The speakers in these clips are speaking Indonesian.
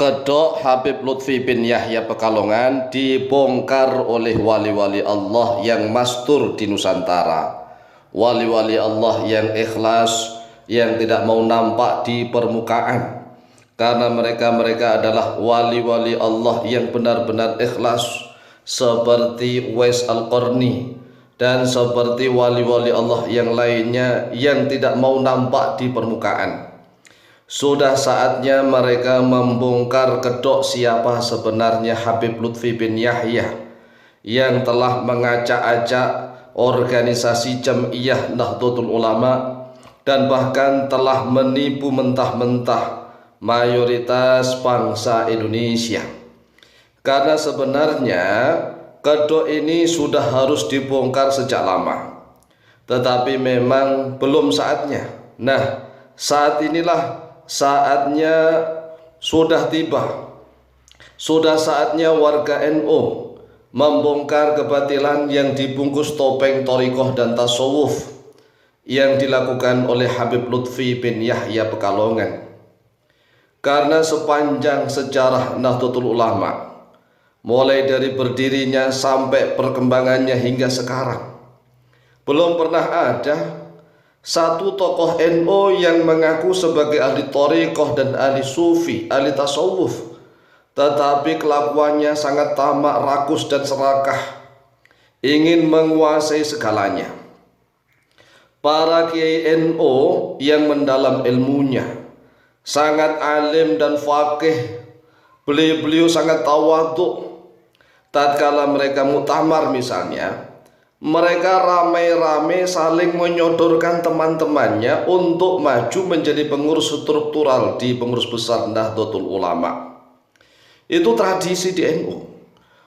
Kedok Habib Lutfi bin Yahya Pekalongan dibongkar oleh wali-wali Allah yang mastur di Nusantara. Wali-wali Allah yang ikhlas, yang tidak mau nampak di permukaan. Karena mereka adalah wali-wali Allah yang benar-benar ikhlas, seperti Uwais Al-Qarni dan seperti wali-wali Allah yang lainnya yang tidak mau nampak di permukaan. Sudah saatnya mereka membongkar kedok siapa sebenarnya Habib Lutfi bin Yahya yang telah mengacak-acak organisasi Jam'iyah Nahdlatul Ulama dan bahkan telah menipu mentah-mentah mayoritas bangsa Indonesia. Karena sebenarnya kedok ini sudah harus dibongkar sejak lama, tetapi memang belum saatnya. Nah, saat inilah saatnya sudah tiba. Sudah saatnya warga NU membongkar kebatilan yang dibungkus topeng thariqah dan tasawuf yang dilakukan oleh Habib Lutfi bin Yahya Pekalongan. Karena sepanjang sejarah Nahdlatul Ulama, mulai dari berdirinya sampai perkembangannya hingga sekarang, belum pernah ada satu tokoh NU yang mengaku sebagai ahli thariqah dan ahli sufi, ahli tasawuf, tetapi kelakuannya sangat tamak, rakus dan serakah, ingin menguasai segalanya. Para kiai NU yang mendalam ilmunya, sangat alim dan faqih, beliau sangat tawadhu. Tatkala mereka muktamar misalnya, mereka ramai-ramai saling menyodorkan teman-temannya untuk maju menjadi pengurus struktural di pengurus besar Nahdlatul Ulama. Itu tradisi di NU.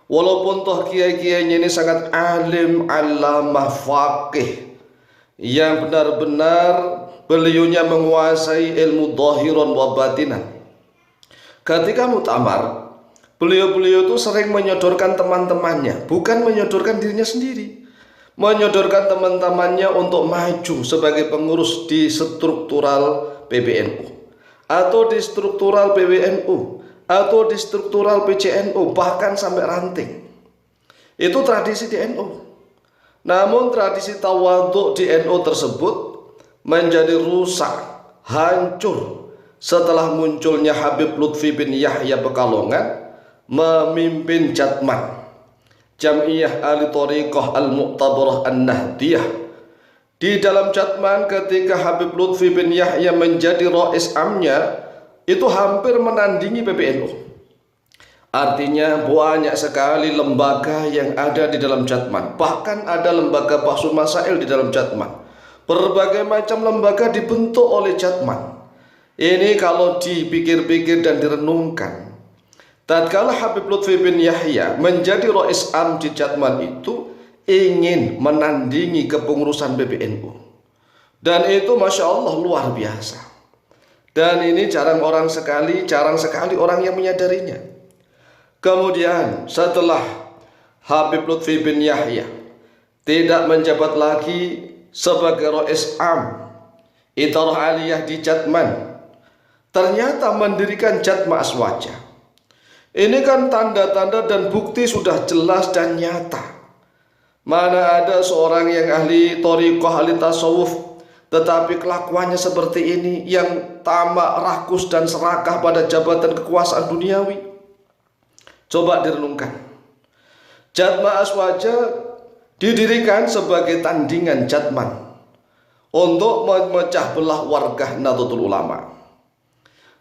Walaupun toh kiai-kiainya ini sangat alim, alamah, faqih, yang benar-benar beliaunya menguasai ilmu dhahiran wa batinan. Ketika muktamar, beliau itu sering menyodorkan teman-temannya, bukan menyodorkan dirinya sendiri, menyodorkan teman-temannya untuk maju sebagai pengurus di struktural PBNU atau di struktural PWNU atau di struktural PCNU, bahkan sampai ranting. Itu tradisi di NU. Namun tradisi tawadhu di NU tersebut menjadi rusak, hancur setelah munculnya Habib Lutfi bin Yahya Pekalongan memimpin Jatman, Jam'iyah Ahli Thariqah Al-Mu'tabarah An-Nahdiyah. Di dalam Jatman ketika Habib Lutfi bin Yahya menjadi rais amnya, itu hampir menandingi PBNU. Artinya banyak sekali lembaga yang ada di dalam Jatman. Bahkan ada lembaga Bahsul Masail di dalam Jatman. Berbagai macam lembaga dibentuk oleh Jatman. Ini kalau dipikir-pikir dan direnungkan, tatkala Habib Lutfi bin Yahya menjadi rais am di Jatman itu ingin menandingi kepengurusan PBNU, dan itu Masya Allah luar biasa. Dan ini jarang sekali orang yang menyadarinya. Kemudian setelah Habib Lutfi bin Yahya tidak menjabat lagi sebagai rais am Idarah Aliyah di Jatman, ternyata mendirikan Jatma Aswaja. Ini kan tanda-tanda dan bukti sudah jelas dan nyata. Mana ada seorang yang ahli thariqah, ahli tasawuf, tetapi kelakuannya seperti ini, yang tamak, rakus dan serakah pada jabatan kekuasaan duniawi. Coba direnungkan. Jatma Aswaja didirikan sebagai tandingan Jatman untuk memecah belah warga Nahdlatul Ulama.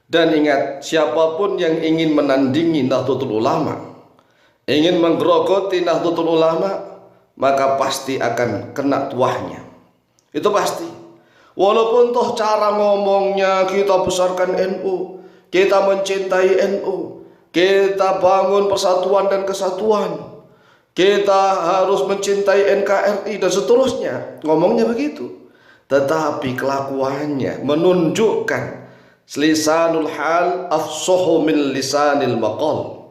Dan ingat, siapapun yang ingin menandingi Nahdlatul Ulama, ingin menggerogoti Nahdlatul Ulama, maka pasti akan kena tuahnya. Itu pasti. Walaupun toh cara ngomongnya kita besarkan NU, kita mencintai NU, kita bangun persatuan dan kesatuan, kita harus mencintai NKRI dan seterusnya, ngomongnya begitu. Tetapi kelakuannya menunjukkan lisanul hal afsahu min lisanil maqal.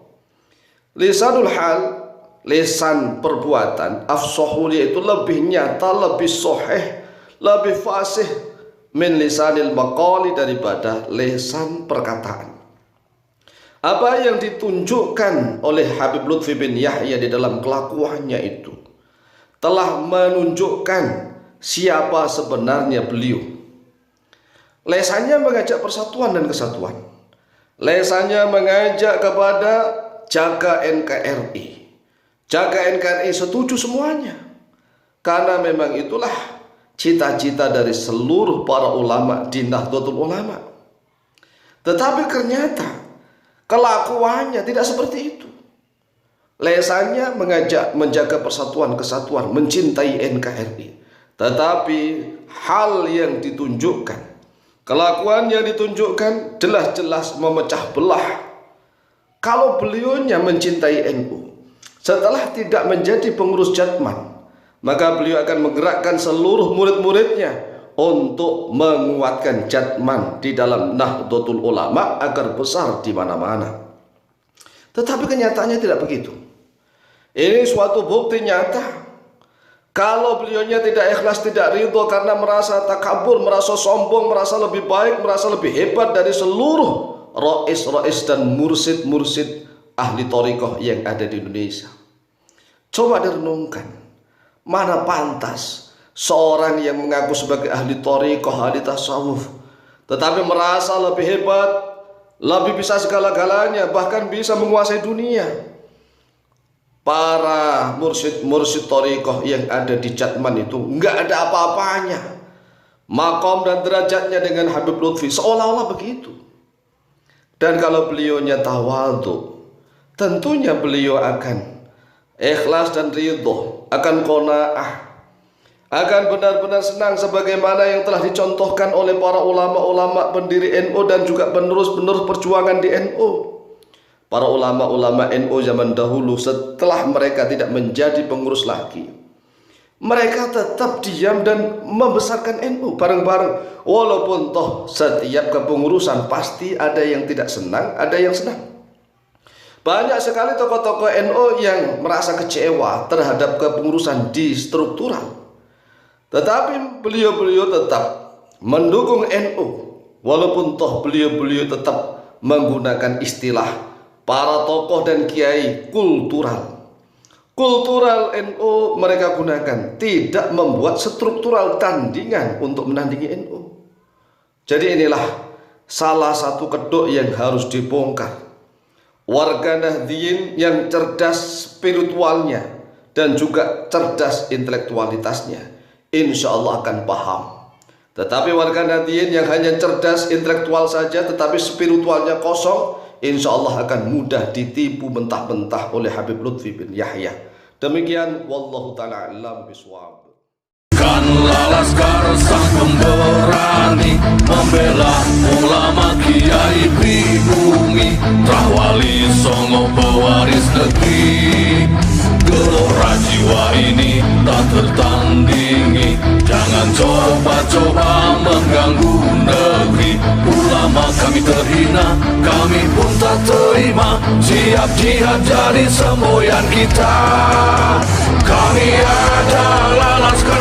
Lisanul hal, lisan perbuatan, afsahu yaitu lebih nyata, lebih sahih, lebih fasih min lisanil maqali daripada lisan perkataan. Apa yang ditunjukkan oleh Habib Lutfi bin Yahya di dalam kelakuannya itu telah menunjukkan siapa sebenarnya beliau. Lesannya mengajak persatuan dan kesatuan. Lesannya mengajak kepada jaga NKRI. Jaga NKRI setuju semuanya. Karena memang itulah cita-cita dari seluruh para ulama di Nahdlatul Ulama. Tetapi ternyata kelakuannya tidak seperti itu. Lesannya mengajak menjaga persatuan, kesatuan, mencintai NKRI. Tetapi hal yang ditunjukkan, kelakuan yang ditunjukkan jelas-jelas memecah belah. Kalau beliaunya mencintai NU, setelah tidak menjadi pengurus Jatman, maka beliau akan menggerakkan seluruh murid-muridnya untuk menguatkan Jatman di dalam Nahdlatul Ulama agar besar di mana-mana. Tetapi kenyataannya tidak begitu. Ini suatu bukti nyata. Kalau beliaunya tidak ikhlas, tidak ridho karena merasa takabur, merasa sombong, merasa lebih baik, merasa lebih hebat dari seluruh rois-rois dan mursid-mursid ahli thariqah yang ada di Indonesia. Coba direnungkan, mana pantas seorang yang mengaku sebagai ahli thariqah, ahli tasawuf, tetapi merasa lebih hebat, lebih bisa segala-galanya, bahkan bisa menguasai dunia. Para mursyid-mursyid thariqah yang ada di Jatman itu nggak ada apa-apanya. Makom dan derajatnya dengan Habib Lutfi seolah-olah begitu. Dan kalau beliaunya tawadhu, tentunya beliau akan ikhlas dan ridho, akan qanaah, akan benar-benar senang sebagaimana yang telah dicontohkan oleh para ulama-ulama pendiri NU dan juga penerus-penerus perjuangan di NU. Para ulama-ulama NU zaman dahulu setelah mereka tidak menjadi pengurus lagi, mereka tetap diam dan membesarkan NU bareng-bareng. Walaupun toh setiap kepengurusan pasti ada yang tidak senang, ada yang senang. Banyak sekali tokoh-tokoh NU yang merasa kecewa terhadap kepengurusan di struktural. Tetapi beliau-beliau tetap mendukung NU. Walaupun toh beliau-beliau tetap menggunakan istilah para tokoh dan kiai kultural. Kultural NU mereka gunakan, tidak membuat struktural tandingan untuk menandingi NU. Jadi inilah salah satu kedok yang harus dibongkar. Warga Nahdliyin yang cerdas spiritualnya dan juga cerdas intelektualitasnya, insya Allah akan paham. Tetapi warga Nahdliyin yang hanya cerdas intelektual saja tetapi spiritualnya kosong, insya Allah akan mudah ditipu mentah-mentah oleh Habib Lutfi bin Yahya. Demikian, wallahu ta'ala a'lam bishawab. Kanlah laskar sang pemberani, membela ulama kiai pribumi, Rahwali Songo pewaris negeri. Gelora jiwa ini tak tertandingi, jangan coba-coba mengganggu negeri. Ulama kami terhina, kami pun tak terima, siap jihad jadi semboyan kita. Kami adalah laskar